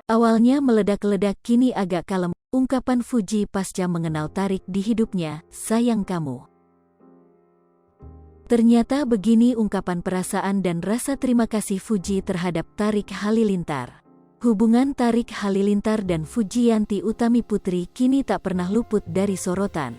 Awalnya meledak-ledak kini agak kalem, ungkapan Fuji pasca mengenal Tarik di hidupnya, sayang kamu. Ternyata begini ungkapan perasaan dan rasa terima kasih Fuji terhadap Tarik Halilintar. Hubungan Tarik Halilintar dan Fujiyanti Utami Putri kini tak pernah luput dari sorotan.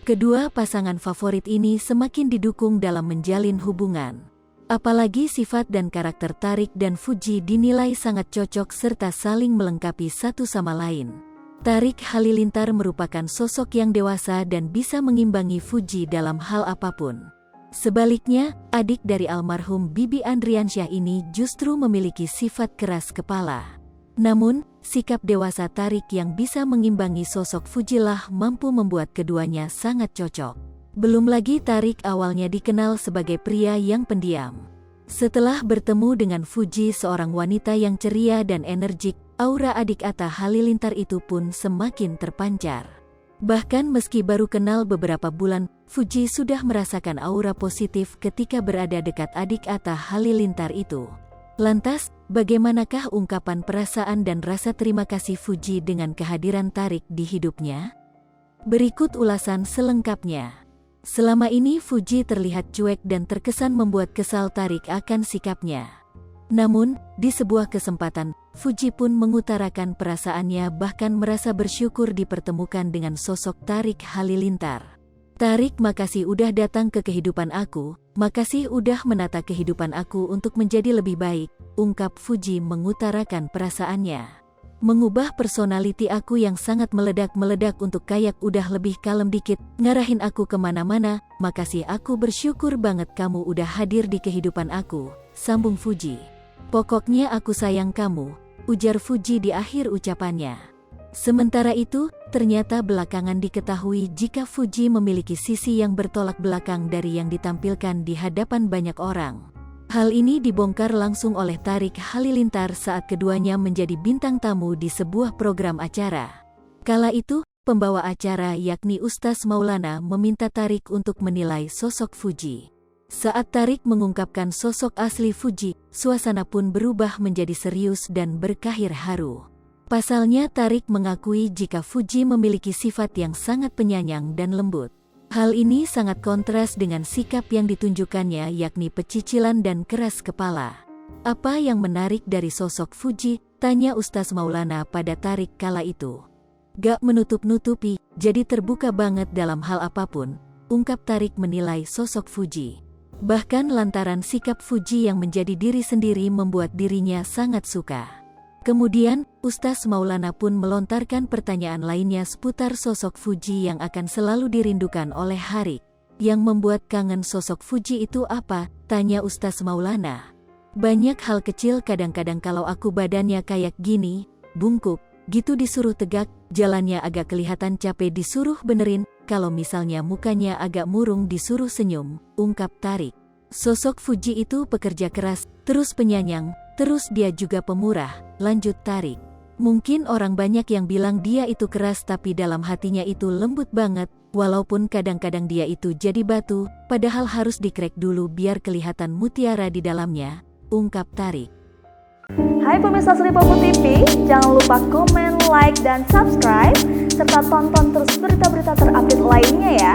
Kedua pasangan favorit ini semakin didukung dalam menjalin hubungan. Apalagi sifat dan karakter Tarik dan Fuji dinilai sangat cocok serta saling melengkapi satu sama lain. Tarik Halilintar merupakan sosok yang dewasa dan bisa mengimbangi Fuji dalam hal apapun. Sebaliknya, adik dari almarhum Bibi Andriansyah ini justru memiliki sifat keras kepala. Namun, sikap dewasa Tarik yang bisa mengimbangi sosok Fujilah mampu membuat keduanya sangat cocok. Belum lagi Tarik awalnya dikenal sebagai pria yang pendiam. Setelah bertemu dengan Fuji, seorang wanita yang ceria dan energik, aura adik Atta Halilintar itu pun semakin terpancar. Bahkan meski baru kenal beberapa bulan, Fuji sudah merasakan aura positif ketika berada dekat adik Atta Halilintar itu. Lantas, bagaimanakah ungkapan perasaan dan rasa terima kasih Fuji dengan kehadiran Tarik di hidupnya? Berikut ulasan selengkapnya. Selama ini Fuji terlihat cuek dan terkesan membuat kesal Tarik akan sikapnya. Namun, di sebuah kesempatan, Fuji pun mengutarakan perasaannya bahkan merasa bersyukur dipertemukan dengan sosok Tarik Halilintar. Tarik, makasih udah datang ke kehidupan aku, makasih udah menata kehidupan aku untuk menjadi lebih baik, ungkap Fuji mengutarakan perasaannya. Mengubah personality aku yang sangat meledak-meledak untuk kayak udah lebih kalem dikit, ngarahin aku kemana-mana, makasih aku bersyukur banget kamu udah hadir di kehidupan aku, sambung Fuji. Pokoknya aku sayang kamu, ujar Fuji di akhir ucapannya. Sementara itu, ternyata belakangan diketahui jika Fuji memiliki sisi yang bertolak belakang dari yang ditampilkan di hadapan banyak orang. Hal ini dibongkar langsung oleh Tarik Halilintar saat keduanya menjadi bintang tamu di sebuah program acara. Kala itu, pembawa acara yakni Ustaz Maulana meminta Tarik untuk menilai sosok Fuji. Saat Tarik mengungkapkan sosok asli Fuji, suasana pun berubah menjadi serius dan berkahir haru. Pasalnya Tarik mengakui jika Fuji memiliki sifat yang sangat penyayang dan lembut. Hal ini sangat kontras dengan sikap yang ditunjukkannya yakni pecicilan dan keras kepala. Apa yang menarik dari sosok Fuji? Tanya Ustaz Maulana pada Tarik kala itu. Gak menutup-nutupi, jadi terbuka banget dalam hal apapun, ungkap Tarik menilai sosok Fuji. Bahkan lantaran sikap Fuji yang menjadi diri sendiri membuat dirinya sangat suka. Kemudian, Ustaz Maulana pun melontarkan pertanyaan lainnya seputar sosok Fuji yang akan selalu dirindukan oleh Harik. Yang membuat kangen sosok Fuji itu apa? Tanya Ustaz Maulana. Banyak hal kecil, kadang-kadang kalau aku badannya kayak gini, bungkuk, gitu disuruh tegak, jalannya agak kelihatan capek disuruh benerin, kalau misalnya mukanya agak murung disuruh senyum, ungkap Tarik. Sosok Fuji itu pekerja keras, terus penyayang, terus dia juga pemurah, lanjut Tarik. Mungkin orang banyak yang bilang dia itu keras tapi dalam hatinya itu lembut banget, walaupun kadang-kadang dia itu jadi batu, padahal harus dikrek dulu biar kelihatan mutiara di dalamnya, ungkap Tarik. Hai pemirsa Sri Popo TV, jangan lupa komen, like, dan subscribe, serta tonton terus berita-berita terupdate lainnya ya.